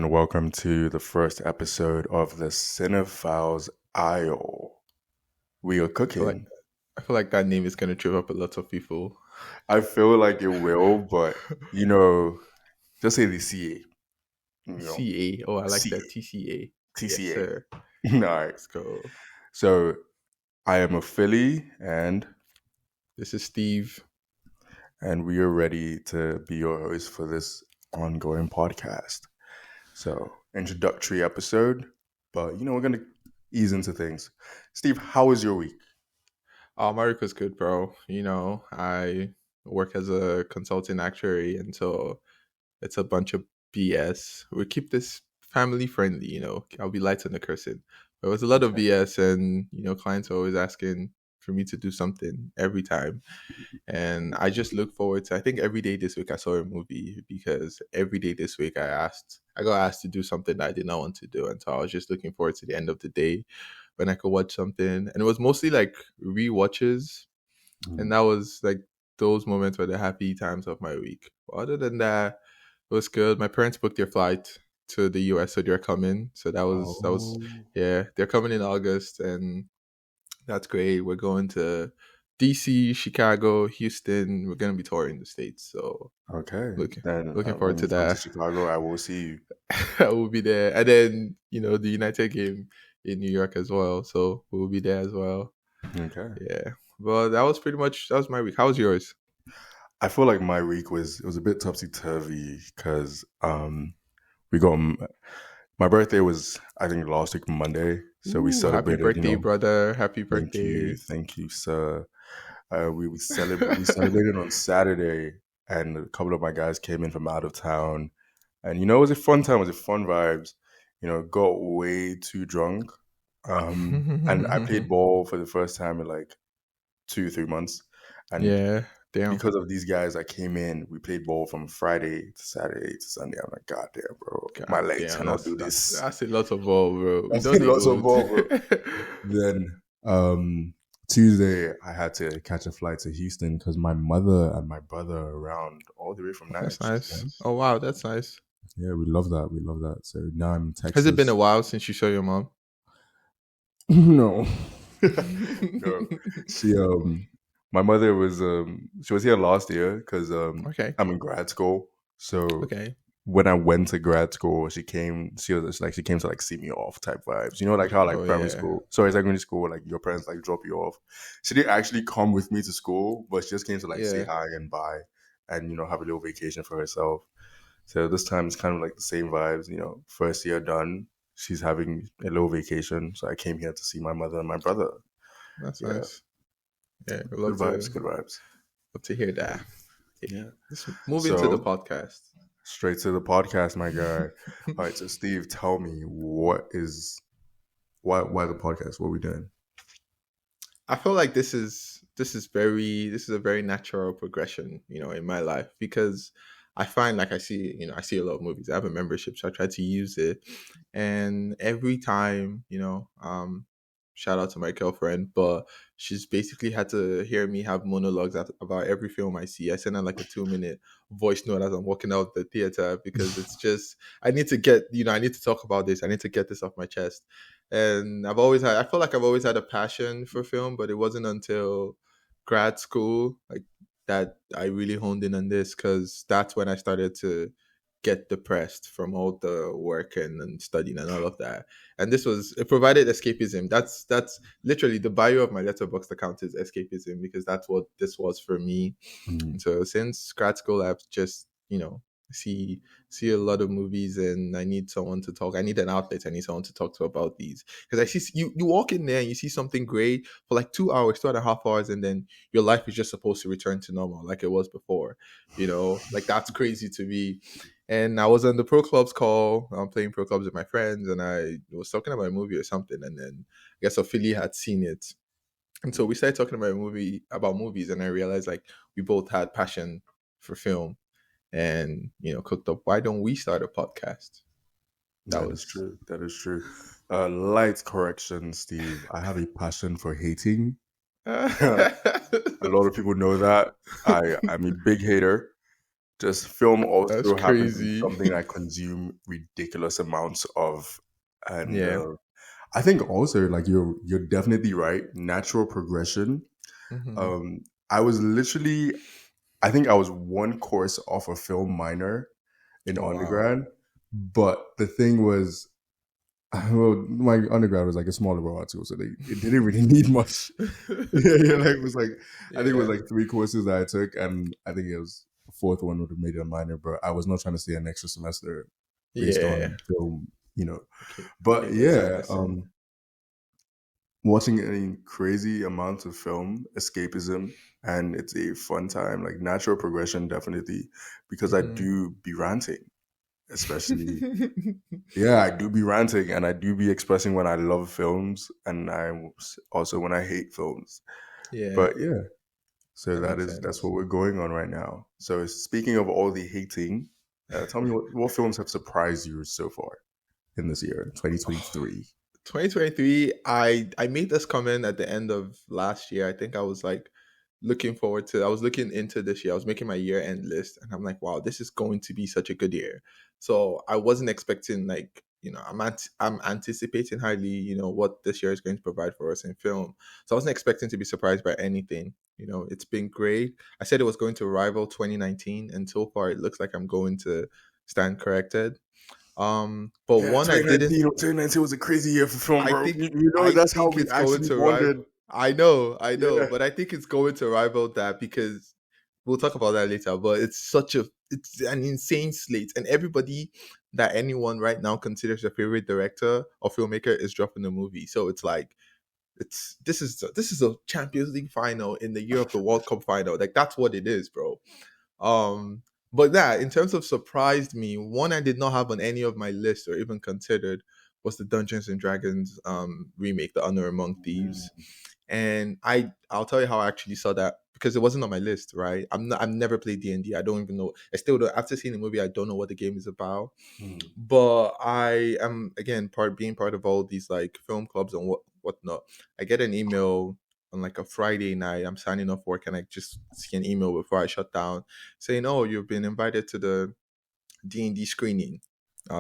and welcome to the first episode of the Cinephile's Aisle. We are I feel like cooking. I feel like that name is gonna trip up a lot of people. I feel like it will, but just say the CA. CA. Oh, I like that. CA, TCA. Yes, TCA. sir. All right. Let's go. So I am Ofili, This is Steve. and we are ready to be your host for this ongoing podcast. So introductory episode, but we're gonna ease into things. Steve, how was your week? America's good, bro. I work as a consulting actuary, and so it's a bunch of BS. We keep this family friendly. I'll be light on the cursing. There was a lot of Okay. BS, and clients are always asking for me to do something every time. And I just look forward to, I think every day this week I saw a movie because every day this week I got asked to do something that I did not want to do. And so I was just looking forward to the end of the day when I could watch something. And it was mostly like re-watches. And Mm. that was like those moments were the happy times of my week. But other than that, it was good. My parents booked their flight to the US, so they're coming. So that was Oh, yeah, they're coming in August, and that's great. We're going to DC, Chicago, Houston. We're gonna be touring the states, so okay. looking Then looking forward when to you come to that. Chicago, I will see you. I will be there, and then the United game in New York as well, so we'll be there as well. Okay. Yeah, but that was my week. How was yours? I feel like my week was a bit topsy turvy because we got my birthday was I think last week Monday, so we Ooh, happy celebrated. birthday, brother! Happy Thank birthday! you, sir. We celebrated on Saturday, and a couple of my guys came in from out of town, and it was a fun time. It was a fun vibes. Got way too drunk, and I played ball for the first time in like 2 3 months, and Yeah, damn. because of these guys that came in, we played ball from Friday to Saturday to Sunday. I'm like, God damn, bro, my God legs damn, cannot that's do that's this. that's a lot of ball, bro. We That's don't need lots of old. ball, bro. Then Tuesday, I had to catch a flight to Houston because my mother and my brother are around all the way from That's Nice. nice. Oh wow, that's nice. Yeah, we love that. We love that. So now I'm in Has it been a Texas. while since you saw your mom? No, no. She my mother was she was here last year because Okay. I'm in grad school. So Okay. when I went to grad school, she came. She came to like see me off type vibes. Like how like Oh primary yeah. school. Sorry, secondary school. Like your parents like drop you off. She didn't actually come with me to school, but she just came to like say Yeah. hi and bye, and have a little vacation for herself. So this time it's kind of like the same vibes. First year done. She's having a little vacation, so I came here to see my mother and my brother. That's Yeah, nice. Yeah, we'd good vibes, good vibes. love to hear that. Okay. Yeah. Let's move into the So podcast. straight to the podcast, my guy. All right, so Steve, tell me why the podcast? What are we doing? I feel like this is a very natural progression, in my life because I find like I see a lot of movies. I have a membership, so I try to use it, and every time, shout out to my girlfriend, but she's basically had to hear me have monologues about every film I see. I send her like a 2 minute voice note as I'm walking out the theater because it's just I need to talk about this. I need to get this off my chest. And I feel like I've always had a passion for film, but it wasn't until grad school like that I really honed in on this because that's when I started to get depressed from all the work and studying and all of that. And it provided escapism. That's literally the bio of my letterboxd account is escapism because that's what this was for me. Mm. And so since grad school, I've just see see a lot of movies, and I need someone to talk. I need an outlet. I need someone to talk to about these because I see you walk in there and you see something great for like 2 hours, 2.5 hours, and then your life is just supposed to return to normal like it was before. Like that's crazy to me. And I was on the pro clubs call. I'm playing pro clubs with my friends, and I was talking about a movie or something, and then I guess Ophelia had seen it, and so we started talking about movies, and I realized like we both had passion for film, and cooked up. Why don't we start a podcast? That That is was true. That is true. Light correction, Steve. I have a passion for hating. A lot of people know that. I'm a big hater. Just film That's also happens to be crazy. something I consume ridiculous amounts of, and Yeah. I think also like you're definitely right. Natural progression. Hmm. I was literally, I think I was one course off a film minor in Oh wow. undergrad, but the thing was, well, my undergrad was like a smaller liberal arts school, so it didn't really need much. Yeah, like it was like I think it was Yeah. like three courses that I took, and I think it was the fourth one would have made it a minor, but I was not trying to stay an extra semester based Yeah. on film, you know. But Came with that yeah, lesson. watching any crazy amounts of film, escapism, and it's a fun time. Like natural progression, definitely, because I Hmm. do be ranting, especially. Yeah, I do be ranting, and I do be expressing when I love films, and I also when I hate films. Yeah, But yeah, so that makes that's sense. what we're going on right now. So speaking of all the hating, tell me what films have surprised you so far in this year, 2023. 2023, I made this comment at the end of last year. I think I was like I was looking into this year. I was making my year end list and I'm like, wow, this is going to be such a good year. So I wasn't expecting like, I'm anticipating highly, what this year is going to provide for us in film. So I wasn't expecting to be surprised by anything. It's been great. I said it was going to rival 2019 and so far it looks like I'm going to stand corrected. But Yeah, one I didn't 2019 was a crazy year for film, I bro. think You know I that's how think we it's going actually to rival. bonded. I know, Yeah. but I think it's going to rival that because we'll talk about that later. But it's an insane slate, and everybody that anyone right now considers their favorite director or filmmaker is dropping a movie. So it's like this is a Champions League final in the year of the World Cup final. Like that's what it is, bro. Um, but yeah, in terms of surprised me, one I did not have on any of my lists or even considered was the Dungeons and Dragons remake, The Honor Among Thieves. And I'll tell you how I actually saw that because it wasn't on my list, right? I've never played D&D. I don't even know. I still don't, after seeing the movie, I don't know what the game is about. Mm. But I am again being part of all these like film clubs and whatnot. I get an email on like a Friday night. I'm signing off work and I just see an email before I shut down saying, "Oh, you've been invited to the D&D screening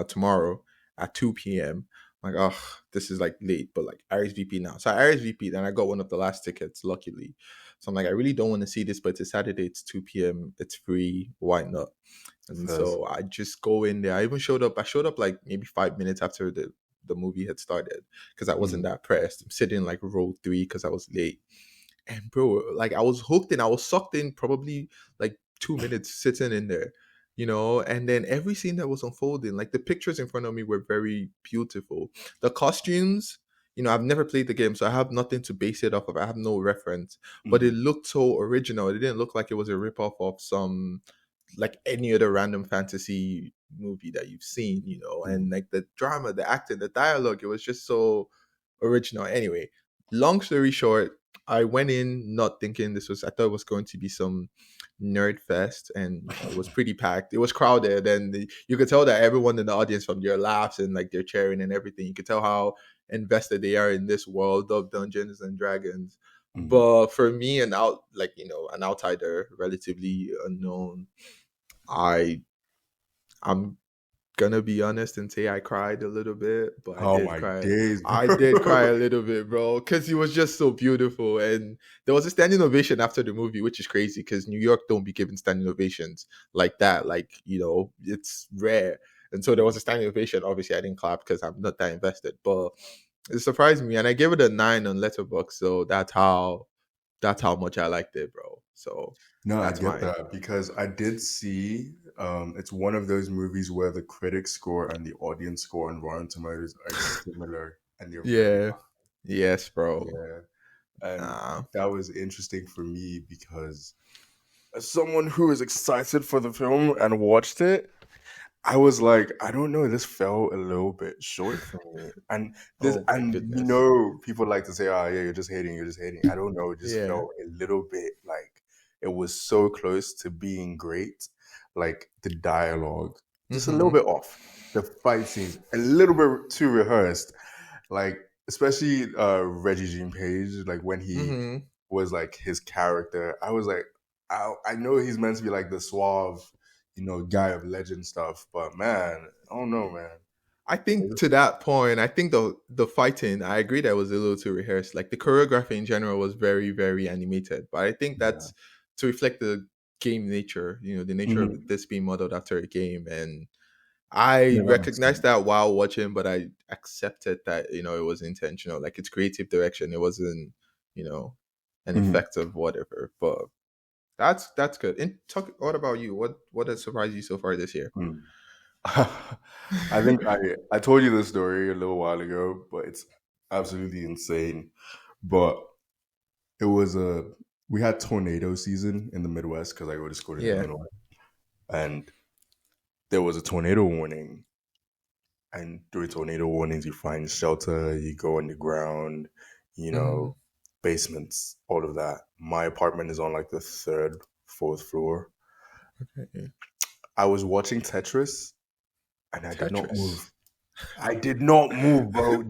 tomorrow at 2 p.m." I'm like, oh, this is like late, but like RSVP now. So I RSVP, and I got one of the last tickets, luckily. So I'm like, I really don't want to see this, but it's a Saturday, it's 2 p.m., it's free, why not? And Fez. so I just go in there. I even showed up. I showed up like maybe 5 minutes after the movie had started because I wasn't Mm. that pressed. I'm sitting like row three because I was late. And bro, like I was hooked in. I was sucked in probably like 2 minutes sitting in there, And then every scene that was unfolding, like the pictures in front of me were very beautiful. The costumes. I've never played the game, so I have nothing to base it off of. I have no reference, but it Mm. looked so original. It didn't look like it was a ripoff of some like any other random fantasy movie that you've seen, and Mm. like the drama, the acting, the dialogue, it was just so original. Anyway, long story short, I went in not thinking I thought it was going to be some nerd fest, and it was pretty packed. It was crowded, and you could tell that everyone in the audience from their laughs and like their cheering and everything, you could tell how invested they are in this world of Dungeons and Dragons. Mm. But for me, an outsider, relatively unknown, I I'm gonna be honest and say I cried a little bit, but I Oh did my cry. days, I did cry bro. a little bit, bro, because he was just so beautiful. And there was a standing ovation after the movie, which is crazy because New York don't be giving standing ovations like that. Like, it's rare. And so there was a standing ovation. Obviously, I didn't clap because I'm not that invested, but it surprised me. And I gave it a 9 on Letterboxd. So that's how much I liked it, bro. So No, I that's get mine. that because I did see it's one of those movies where the critic score and the audience score on Rotten Tomatoes are similar and they're very Yeah. Yes, high. bro. Yeah. And Nah. that was interesting for me because as someone who is excited for the film and watched it, I was like, I don't know, this fell a little bit short for me. And this, Oh my and goodness. people like to say, oh, yeah, you're just hating, you're just hating. I don't know, it just Yeah. felt a little bit like it was so close to being great. Like the dialogue, just a little Mm-hmm. bit off. The fight scenes, a little bit too rehearsed. Like, especially Reggie Jean Page, like when he Mm-hmm. was like his character, I was like, I know he's meant to be like the suave, guy of legend stuff. But man, I don't know, man. I think to that point, I think the fighting, I agree that was a little too rehearsed. Like the choreography in general was very, very animated. But I think Yeah. that's to reflect the game nature, the nature of Mhm. this being modeled after a game. And I Yeah, that makes recognized sense. that while watching, but I accepted that, it was intentional. Like it's creative direction. It wasn't, you know, an Mhm. effect of whatever. But that's good. And talk what about you? What has surprised you so far this year? Mm. I think I told you this story a little while ago, but it's absolutely insane. But it was a we had tornado season in the Midwest because I go to school in Yeah. Illinois, and there was a tornado warning. And during tornado warnings, you find shelter, you go underground, you Hmm. know, basements, all of that. My apartment is on like the third, fourth floor. Okay. I was watching Tetris and I did not Tetris. move. I did not move, bro.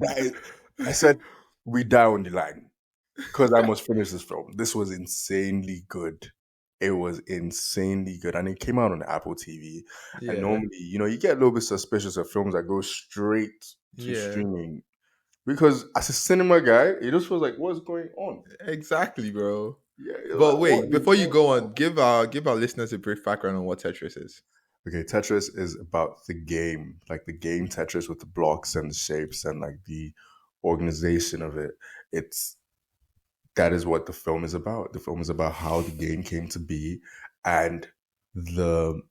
I said, we down the line because I must finish this film. This was insanely good. It was insanely good. And it came out on Apple TV. And Yeah. normally, you get a little bit suspicious of films that go straight to Yeah. streaming because as a cinema guy, it just feels like, what's going on? Exactly, bro. Yeah, you're But like, what wait, is before you going go on? on, give our listeners a brief background on what Tetris is. Okay, Tetris is about the game, like the game Tetris with the blocks and the shapes and like the organization of it. It's that is what the film is about. The film is about how the game came to be and the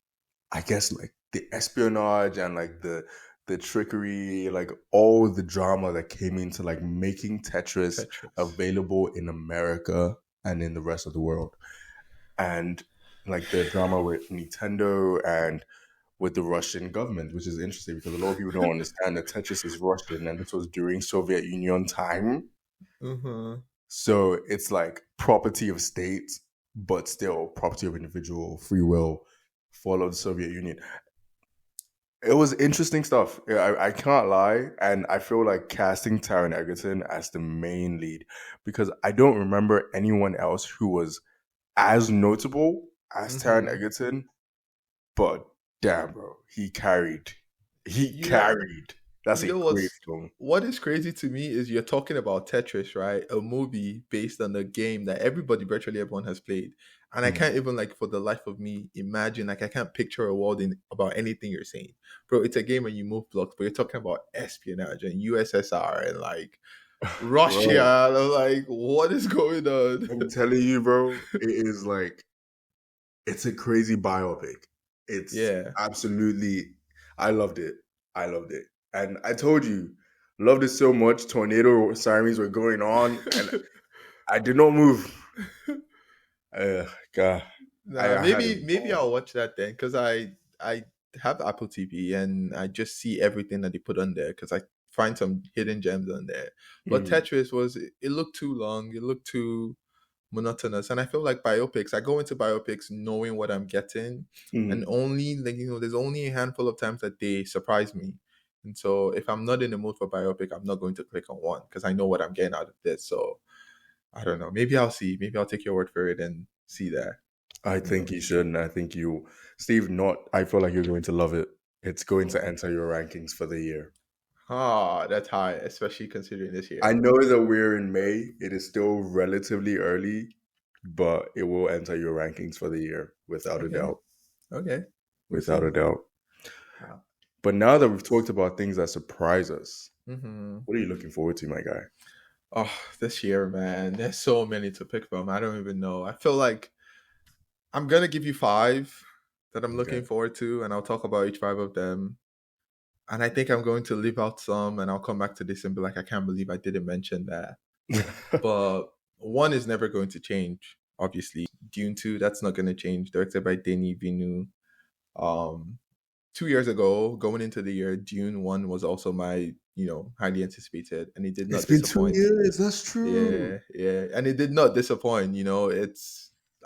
I guess like the espionage and like the trickery, like all the drama that came into like making Tetris Tetris. available in America and in the rest of the world. And like the drama with Nintendo and with the Russian government, which is interesting because a lot of people don't understand that Tetris is Russian and this was during Soviet Union time. Uh-huh. So it's like property of states, but still property of individual free will. Follow the Soviet Union. It was interesting stuff. I can't lie, and I feel like casting Taron Egerton as the main lead because I don't remember anyone else who was as notable as Taron Mm-hmm. Egerton. But damn, bro, he carried. He You know, carried. That's you a know great what's film. what is crazy to me is you're talking about Tetris, right? A movie based on a game that virtually everyone has played. And I Mm. can't even like for the life of me imagine, like I can't picture a world in about anything you're saying. Bro, it's a game where you move blocks, but you're talking about espionage and USSR and like Russia. Bro, I'm like, what is going on? I'm telling you, bro, it is like it's a crazy biopic. It's Yeah. absolutely. I loved it. I loved it, and I told you, loved it so much. Tornado sirens were going on, and I did not move. God, Nah, I had a maybe ball. I'll watch that then because I have Apple TV and I just see everything that they put on there because I find some hidden gems on there. But Mm, Tetris it looked too long, it looked too monotonous, and I feel like biopics. I go into biopics knowing what I'm getting, and mm. only like there's only a handful of times that they surprise me. And so if I'm not in the mood for biopic, I'm not going to click on one because I know what I'm getting out of this. So I don't know. Maybe I'll see. Maybe I'll take your word for it and see that. I You think know. you should, and I think you, Steve. Not. I feel like you're going to love it. It's going to Oh. enter your rankings for the year. Ah, that's high, especially considering this I year. know that we're in May. It is still relatively early, but it will enter your rankings for the year without a Okay. doubt. Okay. We'll Without see. a doubt. Wow. But now that we've talked about things that surprise us, Hmm. what are you looking forward to, my guy? Oh, this year, man, there's so many to pick from. I don't even know. I feel like I'm gonna give you five that I'm Okay. looking forward to, and I'll talk about each five of them. And I think I'm going to leave out some, and I'll come back to this and be like, I can't believe I didn't mention that. But one is never going to change. Obviously, Dune 2, that's not going to change. Directed by Denis Villeneuve. Um, 2 years ago, going into the year, Dune 1 was also my, highly anticipated, and it did It's not been two disappoint. years. That's true. Yeah, yeah, and it did not disappoint.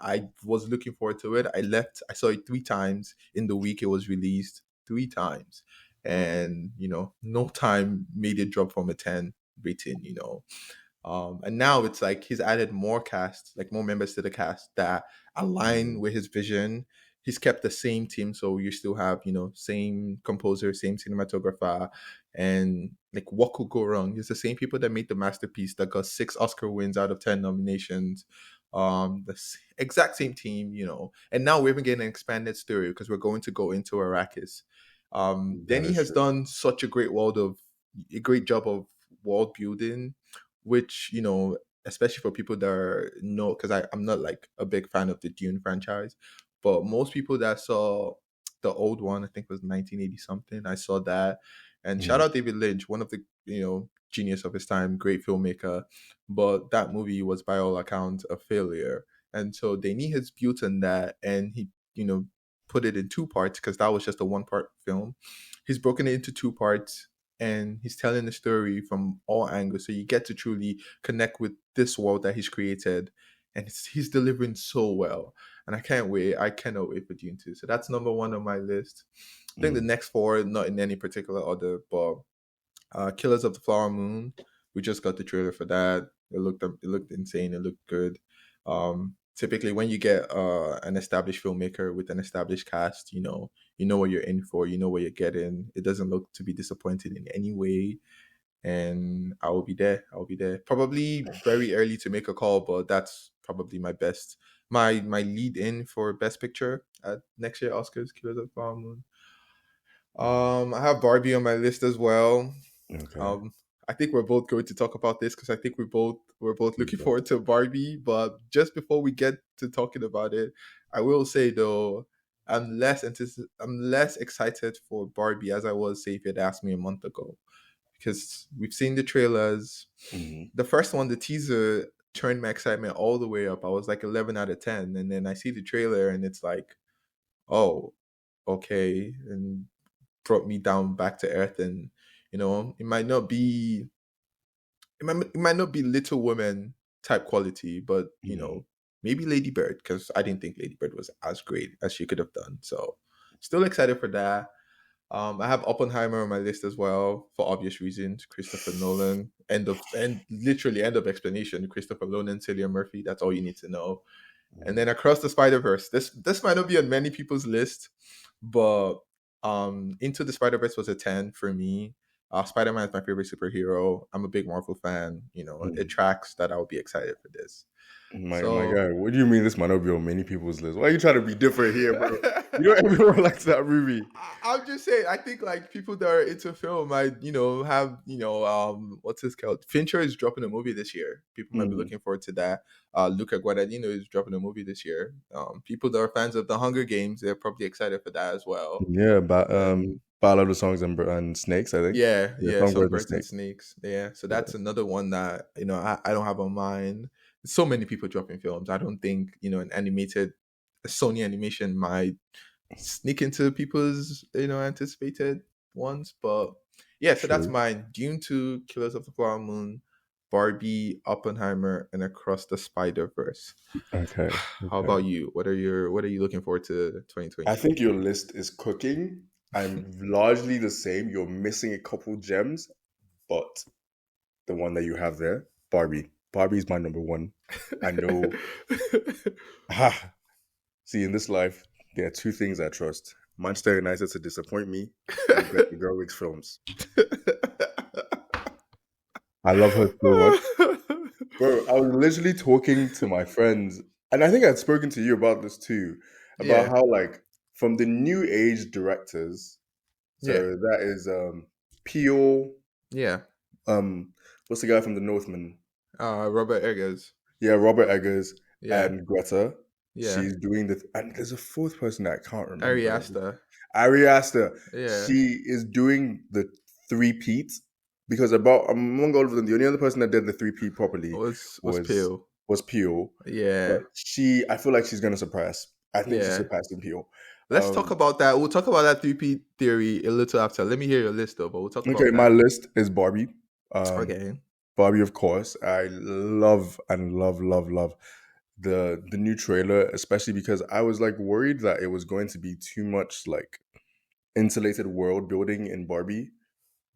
I was looking forward to it. I saw it three times in the week it was released, three times, and no time made it drop from a 10 rating. And now it's like he's added more cast, like more members to the cast that align Mm. with his vision. he's kept the same team, so you still have, same composer, same cinematographer, and like what could go wrong? It's the same people that made the masterpiece that got 6 Oscar wins out of 10 nominations. Exact same team, and now we're even getting an expanded story because we're going to go into Arrakis. That Denny is has true. done such a great job of world building, which, especially for people that are no, because I'm not like a big fan of the Dune franchise, but most people that saw the old one, I think it was 1980 something, I saw that. And shout Mhm. out David Lynch, one of the, genius of his time, great filmmaker. But that movie was by all accounts a failure. And so Denis has built on that, and he, put it in 2 parts because that was just a 1 part film. He's broken it into 2 parts, and he's telling the story from all angles. So you get to truly connect with this world that he's created, and he's delivering so well. And I can't wait. I cannot wait for Dune 2. So that's number one on my list. I think the Mhm. next four, not in any particular order, but Killers of the Flower Moon. We just got the trailer for that. It looked insane. It looked good. Typically, when you get an established filmmaker with an established cast, you know what you're in for. You know what you're getting. It doesn't look to be disappointed in any way, and I will be there. I will be there. Probably very early to make a call, but that's probably my best. My lead in for Best Picture at next year Oscars, Killers of the Flower Moon. I have Barbie on my list as well. Okay. Um, I think we're both going to talk about this because I think we're both looking Okay. forward to Barbie. But just before we get to talking about it, I will say though, I'm less excited for Barbie as I was, say, if you'd asked me a month ago, because we've seen the trailers. Mhm. The first one, the teaser, turned my excitement all the way up. I was like 11 out of 10, and then I see the trailer, and it's like, oh, okay, and brought me down back to earth. And it might not be Little Women type quality, but Mhm. maybe Lady Bird, because I didn't think Lady Bird was as great as she could have done. So still excited for that. I have Oppenheimer on my list as well for obvious reasons. Christopher Nolan, literally end of explanation. Christopher Nolan, Cillian Murphy. That's all you need to know. And then Across the Spider Verse. This might not be on many people's list, but Into the Spider Verse was a 10 for me. Spider Man is my favorite superhero. I'm a big Marvel fan. It Mhm. tracks that I'll be excited for this. My So guy, what do you mean this might not be on many people's list? Why are you trying to be different here, bro? You know everyone likes that movie. I'm just saying. I think like people that are into film might, have, what's this called? Fincher is dropping a movie this year. People might be Mhm. looking forward to that. Luca Guadagnino is dropping a movie this year. People that are fans of the Hunger Games, they're probably excited for that as well. Yeah, And Battle of the Songs and Snakes, I think. yeah, Yeah, yeah, Songbirds and Songbirds and Snakes. Snakes. Yeah, so Yeah. that's another one that I don't have on mind. So many people dropping films. I don't think an animated Sony animation might sneak into people's anticipated ones. But yeah, so that's True. mine. Dune 2, Killers of the Flower Moon, Barbie, Oppenheimer, and Across the Spider Verse. Okay. How Okay. about you? What are you looking forward to I 2026? think your list is cooking. I'm largely the same. You're missing a couple gems, but the one that you have there, Barbie. Barbie's my number one. I know. Ah, see, in this life, there are two things I trust: Manchester United to disappoint me, and Greta Gerwig's films. I love her so much, bro. I was literally talking to my friends, and I think I'd spoken to you about this too, about Yeah, how like from the new age directors. So yeah, that is Peel. yeah. What's the guy from The Northman? Robert Eggers. Yeah, Robert Eggers Yeah, and Greta. yeah. She's doing and there's a fourth person that I can't Ari remember. Aster. Ari Aster. Yeah, She is doing the three-peat because about among all of them, the only other person that did the three-peat properly was was Pale. Peel. But Yeah, I feel like she's gonna surpass. I think she's yeah. surpassing Peel. Let's talk about that. We'll talk about that 3P theory a little after. Let me hear your list though, but we'll talk Okay, about my that. list is Barbie. Um, Okay. Barbie, of course. I love and love, love, love the new trailer, especially because I was like worried that it was going to be too much like insulated world building in Barbie.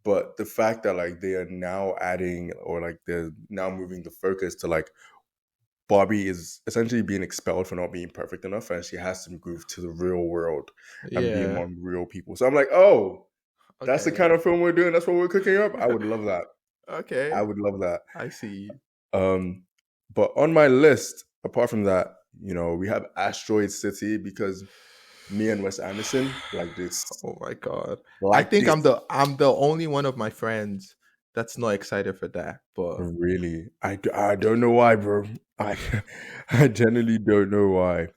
But the fact that like they are now adding or like they're now moving the focus to like Barbie is essentially being expelled for not being perfect enough, and she has to move to the real world and be Yeah. among real people. So I'm like, oh, that's the Okay. kind of film we're doing. That's what we're cooking up. I would love that. I Okay. would love that. I see. Um, but on my list, apart from that, we have Asteroid City because me and Wes Anderson like this, Oh my god. I like think this. I'm the only one of my friends that's not excited for that. But Really, I don't know why, bro. I I genuinely don't know why.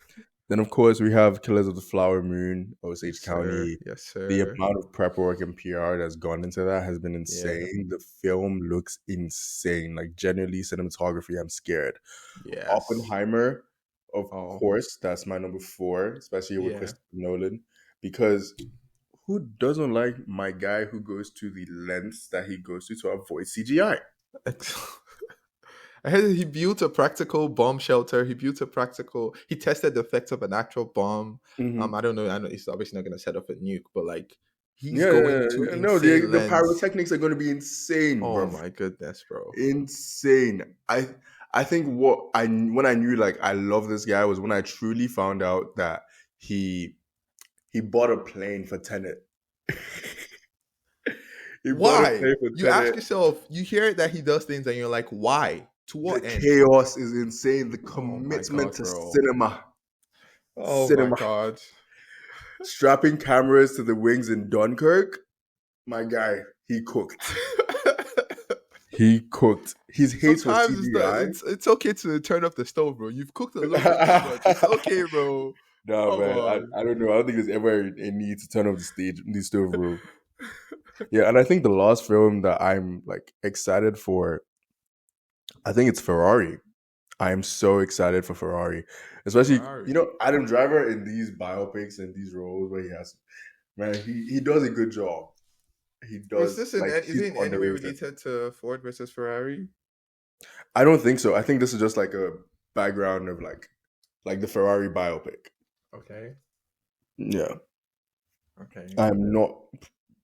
Then of course we have Killers of the Flower Moon, yes, Osage sir. County. Yes, The sir. amount of prep work and PR that's gone into that has been Yeah. insane. The film looks insane. Like genuinely cinematography, I'm scared. Yes. Oppenheimer, of Oh, course, that's my number four, especially with yeah. Christopher Nolan, because who doesn't like my guy who goes to the lengths that he goes to avoid CGI? I heard he built a practical bomb shelter. He built a practical. He tested the effects of an actual bomb. Hmm. I don't know. I know he's obviously not going to set up a nuke, but like he's Yeah, yeah, going to yeah. No, the insane the lengths. pyrotechnics are going to be insane, Oh bro. my goodness, bro! Insane. I think when I knew like I love this guy was when I truly found out that he he bought a plane for Tenet. He bought a Why? plane for You ask Tenet. yourself. You hear that he does things, and you're like, why? To The what end? chaos is insane. The Oh my commitment god, to bro! cinema, Oh my cinema, god! strapping cameras to the wings in Dunkirk. My guy, he cooked. He cooked. His hate for Sometimes CGI. it's okay to turn off the stove, bro. You've cooked a little bit too much. It's okay, bro. Nah, Come man, on. I don't know. I don't think there's ever a need to turn off the stove, bro. Yeah, and I think the last film that I'm like excited for, I think it's Ferrari. I am so excited for Ferrari, especially Ferrari. Adam Driver in these biopics and these roles where he has, man, he does a good job. He Was does this like is he's it in any way underrated. related to Ford versus Ferrari? I don't think so. I think this is just like a background of like the Ferrari biopic. Okay. Yeah, Okay. I'm not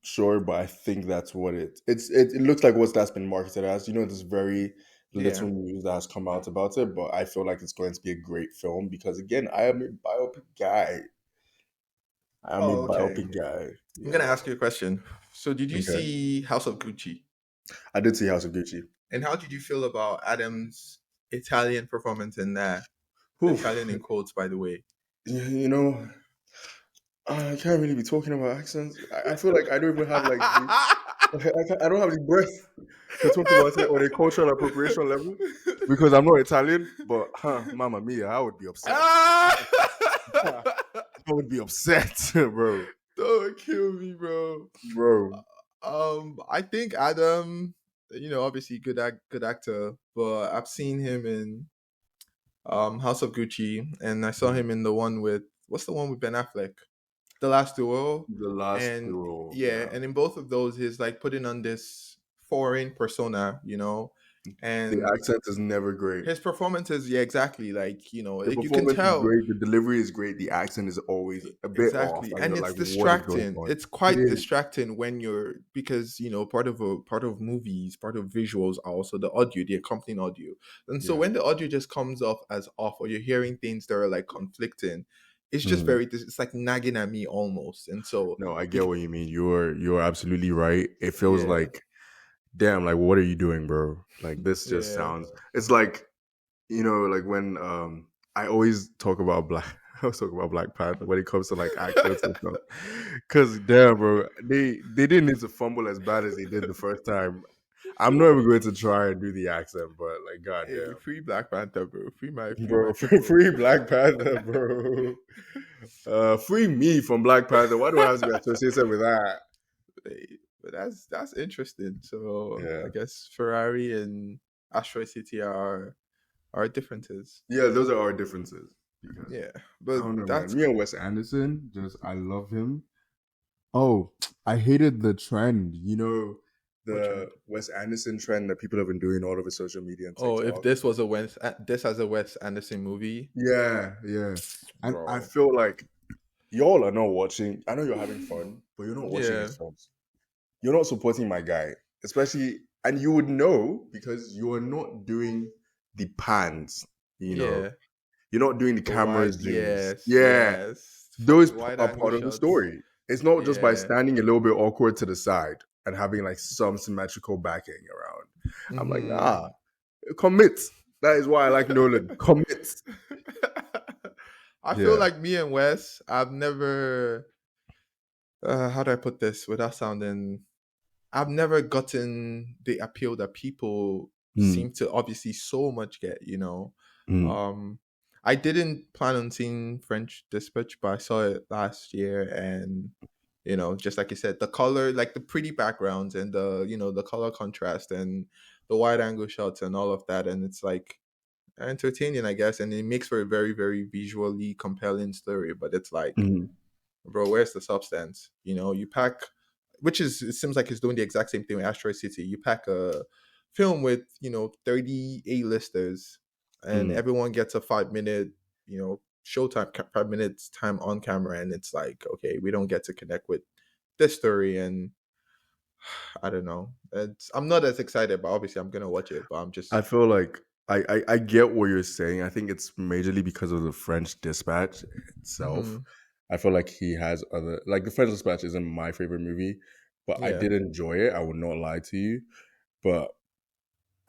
sure, but I think that's what it looks like what that's been marketed as. There's very Yeah. little news that has come out about it, but I feel like it's going to be a great film because again, I am a biopic guy. I am a Oh, okay. biopic guy. I'm gonna Yeah. ask you a question. So, did you Okay. see House of Gucci? I did see House of Gucci. And how did you feel about Adam's Italian performance in that? Whew. Italian in quotes, by the way. You know, I can't really be talking about accents. I feel like I don't even have like the I don't have the breath to talk about it on a cultural appropriation level because I'm not Italian. But Mamma Mia, I would be upset. I would be upset, bro. Don't kill me, bro. Bro. I think Adam, obviously good actor, but I've seen him in House of Gucci, and I saw him in the one with what's the one with Ben Affleck, The Last Duel, The last and duel, yeah, yeah. and in both of those, he's like putting on this foreign persona, The and accent is never great. his performances, yeah, exactly, The like you can performance is tell. great. The delivery is great. The accent is always a bit off, Exactly. and And you're it's like, "What is going distracting. on?" It's It quite is. distracting when you're because part of movies, part of visuals are also the audio, the accompanying audio. And so Yeah. when the audio just comes off as off or you're hearing things that are like conflicting, it's just Mhm. it's like nagging at me almost. And so No, I if get what you mean. You're absolutely right. It feels yeah, like, damn, like what are you doing, bro? Like this just yeah. sounds. It's like like when I always talk about black. I always talk about Black Panther when it comes to like accents and stuff. Cause damn, bro, they didn't need to fumble as bad as they did the first time. I'm not even going to try and do the accent, but like, Hey, goddamn, free Black Panther, bro. Free my bro, people. free Black Panther, bro. Free me from Black Panther. Why do I have to be associated with that? Hey, but that's interesting. So Yeah, I guess Ferrari and Asteroid City are differences. yeah, those are our differences because Yeah, I but don't know, man. that's Me and Wes Anderson, just I love him. Oh, I hated the trend. what The trend. Wes Anderson trend that people have been doing all over social media and Oh, if TikTok. this was a this as a Wes Anderson movie, Yeah, yeah. And I bro. feel like y'all are not watching. I know you're having fun, but you're not watching Yeah, his films. You're not supporting my guy, especially, and you would know because you are not doing the pans. You know, Yeah. you're not doing the The camera wide, zooms. yes, Yeah, yes. those Wide are angle part of the shots. story. It's not just by Yeah. standing a little bit awkward to the side and having like some symmetrical backing around. I'm like, Hmm. nah, commit. That is why I like Nolan. Commit. I feel Yeah. like me and Wes, I've never, how do I put this without sounding, I've never gotten the appeal that people Mm, seem to obviously so much get, mm, Um, I didn't plan on seeing French Dispatch, but I saw it last year, and just like you said, the color, like the pretty backgrounds and the color contrast and the wide angle shots and all of that, and it's like entertaining, I guess, and it makes for a very, very visually compelling story. But it's like, mm. bro, where's the substance? You pack, which is, it seems like it's doing the exact same thing with Asteroid City. You pack a film with 30 A-listers, and Mm. everyone gets a 5 minute showtime, 5 minutes time on camera, and it's like, okay, we don't get to connect with this story, and I don't know. I'm not as excited, but obviously I'm gonna watch it. But I'm I just, feel like I get what you're saying. I think it's majorly because of the French Dispatch itself. mhm, I feel like he has other like the French Dispatch isn't my favorite movie, but I yeah, did enjoy it. I would not lie to you. But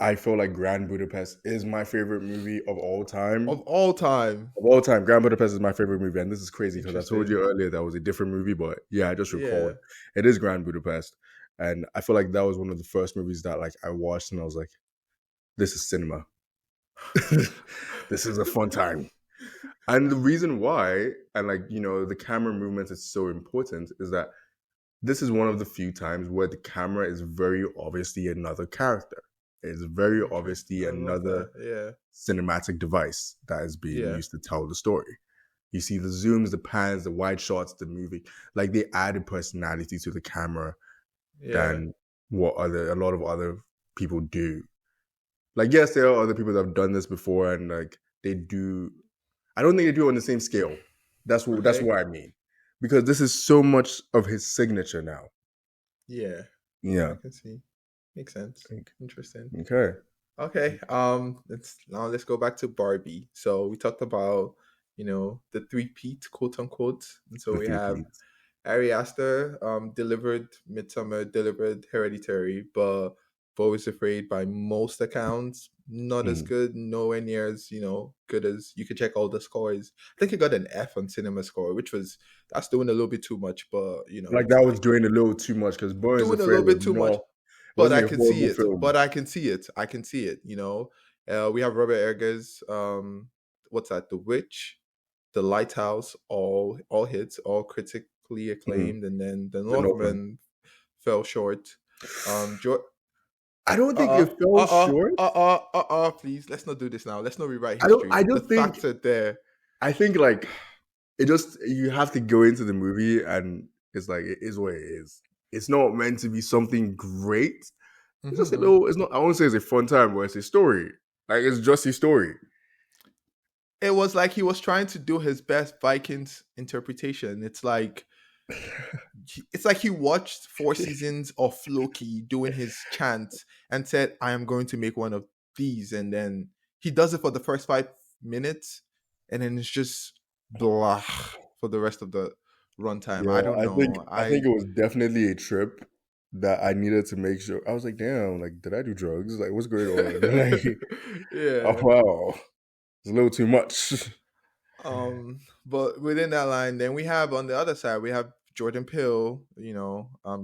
I feel like Grand Budapest is my favorite movie of all of time. all time. Of all time, Grand Budapest is my favorite movie, and this is crazy because I told you Interesting. earlier that was a different movie, but yeah, I just recalled Yeah. it is Grand Budapest, and I feel like that was one of the first movies that like I watched, and I was like, "This is cinema. This is a fun time." And the reason why, and like the camera movement is so important, is that this is one of the few times where the camera is very obviously another character. It's very Interesting. obviously I love another that. Yeah. cinematic device that is being Yeah. used to tell the story. You see the zooms, the pans, the wide shots, the movie. Like they added personality to the camera Yeah. than what a lot of other people do. Like yes, there are other people that have done this before, and like they do. I don't think they do it on the same scale. That's Okay. what I mean, because this is so much of his signature now. Yeah. I Yeah. can see. Makes sense. Interesting. Okay. Okay. Let's go back to Barbie. So we talked about, the three-peat, quote unquote. And so The we three have P's. Ari Aster, delivered Midsummer, delivered Hereditary, but Bo is Afraid by most accounts, not as Mm. good, nowhere near as, good as you could check all the scores. I think it got an F on Cinema Score, that's doing a little bit too much, but Like it's that was like doing a little too much because Boy is doing a Afraid little was bit too much. not But I wasn't a can see horrible it. film. But I can see it. I can see it. We have Robert Eggers. What's that? The Witch, The Lighthouse, all hits, all critically Mm. acclaimed, and then The The Northman. Northman fell short. Jo- I don't think it fell short. Please, let's not do this now. Let's not rewrite I don't. I history. The don't think. facts are there. I think like it just you have to go into the movie and it's like it is what it is. It's not meant to be something great. It's just a Hmm. little. It's not. I won't say it's a fun time, but it's a story. Like it's just a story. It was like he was trying to do his best Vikings interpretation. It's like he watched 4 seasons of Loki doing his chant and said, "I am going to make one of these," and then he does it for the first 5 minutes, and then it's just blah for the rest of the runtime. I Yeah, don't I think know. I think it was definitely a trip that I needed to make sure. I was like, damn, like did I do drugs? Like what's going on? Like, oh Yeah. wow, it's a little too much. But within that line, then we have on the other side, we have Jordan Peele,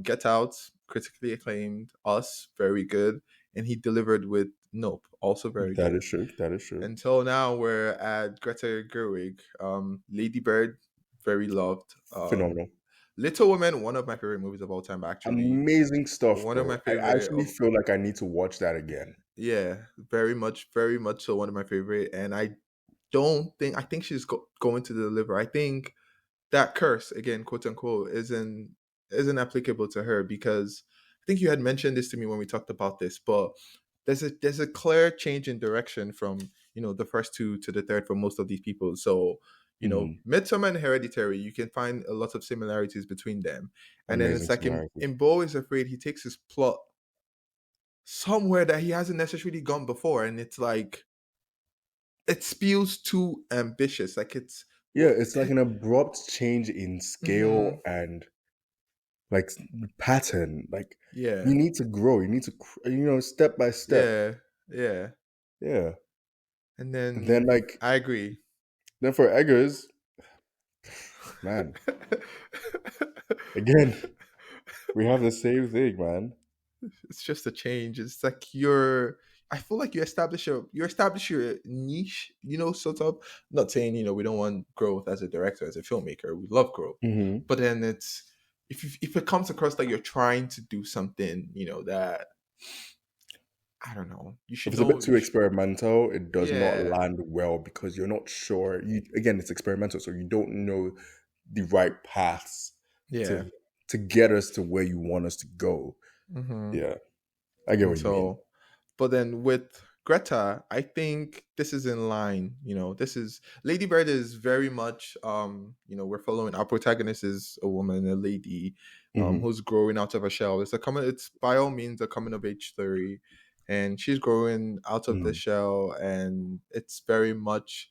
Get Out, critically acclaimed, Us, very good, and he delivered with Nope, also very That good. is true. That is true. Until now, we're at Greta Gerwig, Lady Bird, very loved. Phenomenal. Little Women, one of my favorite movies of all time, actually. Amazing stuff, One of bro. my I favorite actually of feel like I need to watch that again. Yeah, very much so one of my favorite, and I think she's going to deliver. I think that curse again, quote unquote, isn't applicable to her because I think you had mentioned this to me when we talked about this, but there's a clear change in direction from the first two to the third for most of these people. So Mhm. Midsummer and Hereditary, you can find a lot of similarities between them, and then Amazing it's like in similarities. in Beau is Afraid, he takes his plot somewhere that he hasn't necessarily gone before, and it's like it feels too ambitious. Like it's Yeah, what. it's like an abrupt change in scale Hmm. and like pattern. Like you Yeah, need to grow. You need to, step by step. yeah, yeah. Yeah. And And then then like I agree. then for Eggers, man, again, we have the same thing, man. It's just a change. It's like I feel like you establish your niche, sort of. Not saying, we don't want growth as a director, as a filmmaker. We love growth. Hmm. But then it's if it comes across that you're trying to do something, that I don't know, you If should it's a bit know too you should experimental, it does not yeah. land well because you're not sure. You again, it's experimental, so you don't know the right paths Yeah. to to get us to where you want us to go. Hmm. Yeah, I get And what you mean. so, but then with Greta, I think this is in line. This is Lady Bird is very much, we're following our protagonist is a woman, a lady, Hmm. who's growing out of her shell. It's by all means a coming of age story, and she's growing out of the Hmm. shell, and it's very much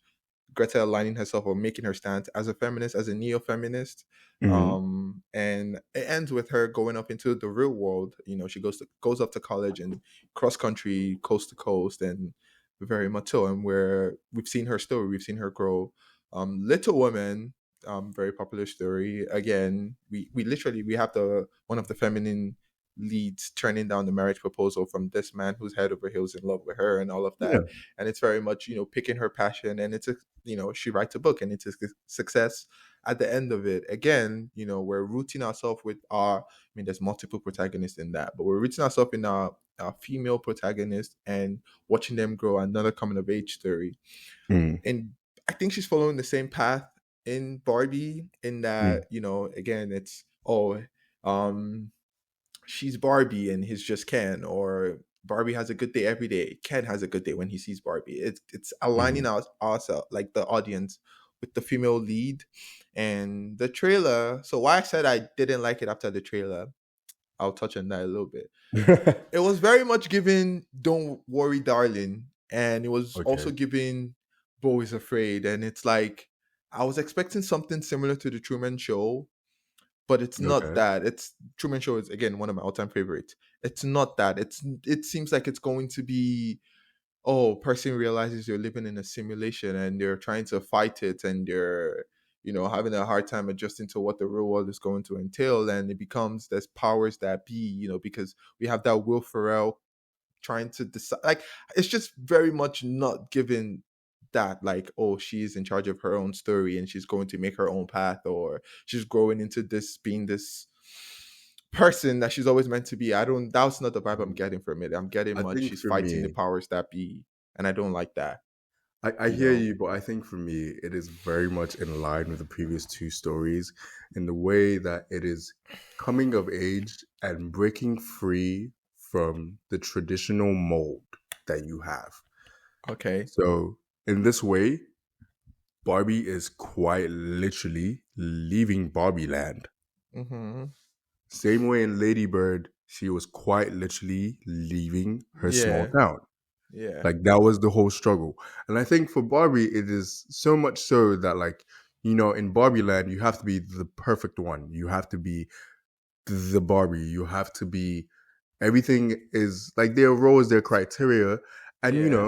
Greta aligning herself or making her stance as a feminist, as a neo-feminist. Hmm. And it ends with her going up into the real world. She goes up to college and cross country, coast to coast, and very much so. And where we've seen her story, we've seen her grow. Little Women, very popular story. Again, we literally we have the one of the feminine leads turning down the marriage proposal from this man who's head over heels in love with her and all of Yeah. that. And it's very much picking her passion, and it's a she writes a book, and it's a success at the end of it. Again, we're rooting ourselves with there's multiple protagonists in that, but we're rooting ourselves in our female protagonist and watching them grow, another coming of age story. Mm. And I think she's following the same path in Barbie, in Mm. that, again, it's, um she's Barbie and he's just Ken, or Barbie has a good day every day. Ken has a good day when he sees Barbie. It's aligning Mhm. us like the audience with the female lead. And the trailer. So why I said I didn't like it after the trailer, I'll touch on that a little bit. It was very much given "Don't Worry, Darling," and it was also Okay. given "Bo is Afraid," and it's like I was expecting something similar to the Truman Show, but it's not Okay. that. It's Truman Show is again one of my all-time favorites. It's not that. It seems like it's going to be, oh, person realizes you're living in a simulation and they're trying to fight it, and they're having a hard time adjusting to what the real world is going to entail, and it becomes there's powers that be, because we have that Will Ferrell trying to decide, like, it's just very much not given that, like, oh, she's in charge of her own story and she's going to make her own path, or she's growing into this being this person that she's always meant to be. I don't That's not the vibe I'm Mhm. getting from it. I'm getting I much think she's for fighting the me, powers that be, and I don't like that I you hear know you, but I think for me, it is very much in line with the previous two stories in the way that it is coming of age and breaking free from the traditional mold that you have. Okay. So, in this way, Barbie is quite literally leaving Barbieland. Mm-hmm. Same way in Lady Bird, she was quite literally leaving her small Yeah. town. Yeah. Like that was the whole struggle. And I think for Barbie, it is so much so that like, in Barbie land, you have to be the perfect one. You have to be the Barbie. You have to be everything is like their roles, their criteria. And Yeah.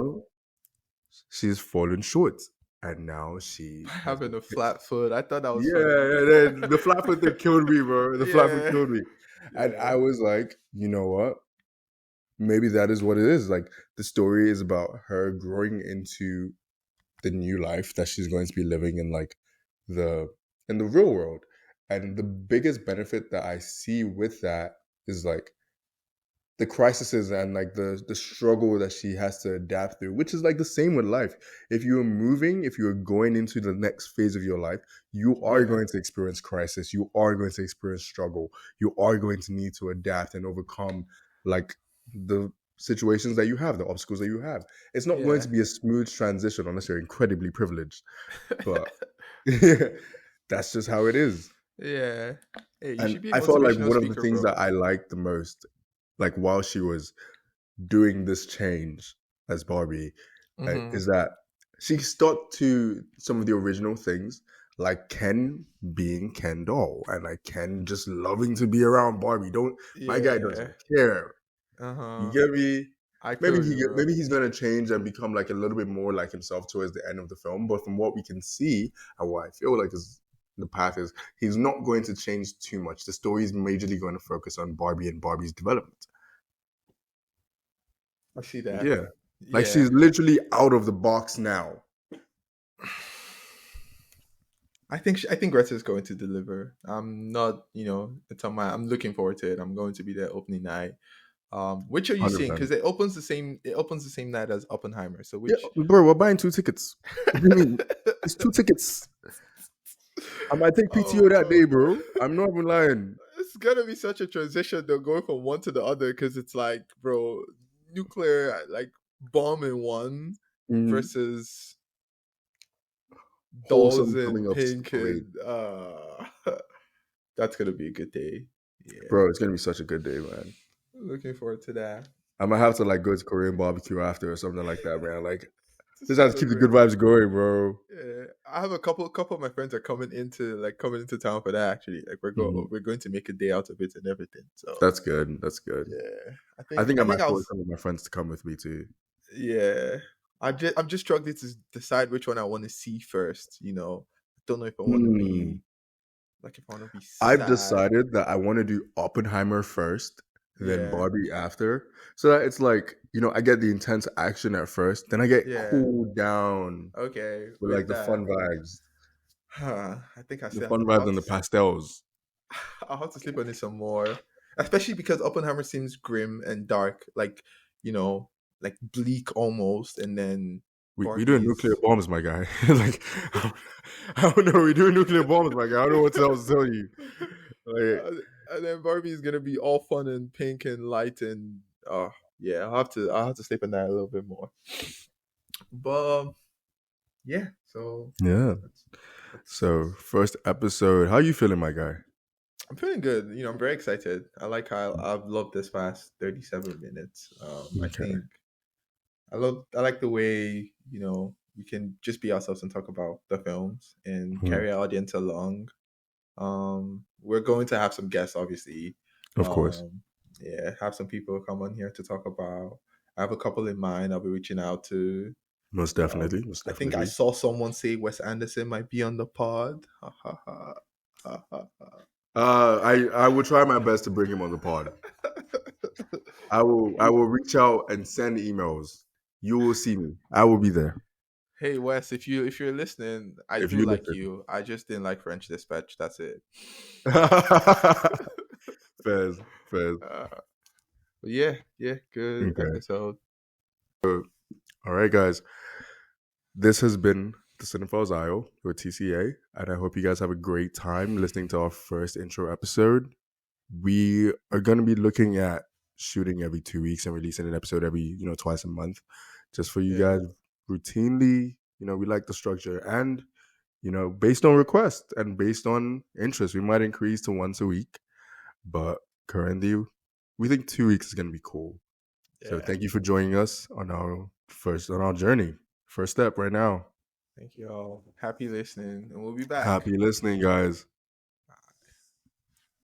she's fallen short. And now she has Having been a picked. flat foot, I thought that was Yeah, funny. the flat foot thing killed me, bro. The flat foot Yeah. killed me. And Yeah. I was like, you know what? Maybe that is what it is. Like the story is about her growing into the new life that she's going to be living in, like the in the real world. And the biggest benefit that I see with that is like the crises and like the struggle that she has to adapt through, which is like the same with life. If you're moving, if you're going into the next phase of your life, you are Yeah. going to experience crisis, you are going to experience struggle, you are going to need to adapt and overcome like the situations that you have, the obstacles that you have. It's not going Yeah. to be a smooth transition unless you're incredibly privileged, but that's just how it is. Yeah. Hey, you And should be a I felt like motivational one of the speaker, things that bro. I liked the most, like while she was doing this change as Barbie, Mm-hmm. is that she stuck to some of the original things, like Ken being Ken doll, and like Ken just loving to be around Barbie. Don't My guy Yeah. doesn't care. You Uh-huh. get me? I Maybe feel you, bro. maybe he's gonna change and become like a little bit more like himself towards the end of the film. But from what we can see and what I feel like is the path is, he's not going to change too much. The story is majorly going to focus on Barbie and Barbie's development. I see that. Yeah, like Yeah. she's literally out of the box now. I think Greta is going to deliver. I'm not, it's on my. I'm looking forward to it. I'm going to be there opening night. Which are you seeing? 100%. Because it opens the same night as Oppenheimer. So Yeah, which? bro, we're buying 2 tickets. What do you mean? It's 2 tickets. I might take PTO that Oh, day, bro. I'm not even lying. it's gonna be such a transition though, going from one to the other. Because it's like, bro, nuclear like bomb in one Mm, versus dolls wholesome in coming up pink, story. and that's gonna be a good day. Yeah, Bro, it's gonna be such a good day, man. looking forward to that. I might have to like go to Korean barbecue after or something like that, man. Like, To just have to keep the good celebrate. vibes going, bro. Yeah, I have a couple of my friends are coming into town for that. Actually, like Mhm. we're going to make a day out of it and everything. So That's good. That's good. yeah, I I think think I I think might I force was some of my friends to come with me too. yeah. I'm just struggling to decide which one I want to see first. I don't know if I want to Hmm. be like if I want to be I've sad. decided that I want to do Oppenheimer first, then Yeah, Barbie after. So that it's like, I get the intense action at first, then I get yeah. cooled down Okay, with like with the fun that, vibes. I think I The said fun I'll vibes have and to the pastels. I'll have to sleep on it some more. Especially because Oppenheimer seems grim and dark, you know, like bleak almost, and then We doing nuclear Barbie's bombs, my guy. Like, I don't know. We doing nuclear bombs, my guy. I don't know what else to tell you. Like, uh, and then Barbie's gonna be all fun and pink and light and yeah, I'll have to sleep on that a little bit more. But yeah, so yeah. that's So first episode. How you feeling, my guy? I'm feeling good. I'm very excited. I like how I've loved this past 37 minutes. I Okay. think I like the way, we can just be ourselves and talk about the films and Hmm. carry our audience along. We're going to have some guests, obviously. Of course. Um, yeah, have some people come on here to talk about. I have a couple in mind I'll be reaching out to. Most definitely. Most I think I definitely. saw someone say Wes Anderson might be on the pod. Ha ha ha. Ha ha I will try my best to bring him on the pod. ha. I will reach out and send emails. You will see me. I will be there. Hey Wes, if you're listening, I If do you like listen. you. I just didn't like French Dispatch. That's it. Fairs. Fairs. uh, but yeah, yeah, good Okay. episode. All right, guys. This has been the Cinephile's Isle with TCA, and I hope you guys have a great time listening to our first intro episode. We are going to be looking at shooting every 2 weeks and releasing an episode every, twice a month, just for you Yeah, guys routinely. We like the structure, and based on request and based on interest, we might increase to once a week. But currently, we think 2 weeks is going to be cool. So yeah. thank you for joining us on our journey. First step right now. Thank you all. Happy listening, and we'll be back. Happy listening, guys.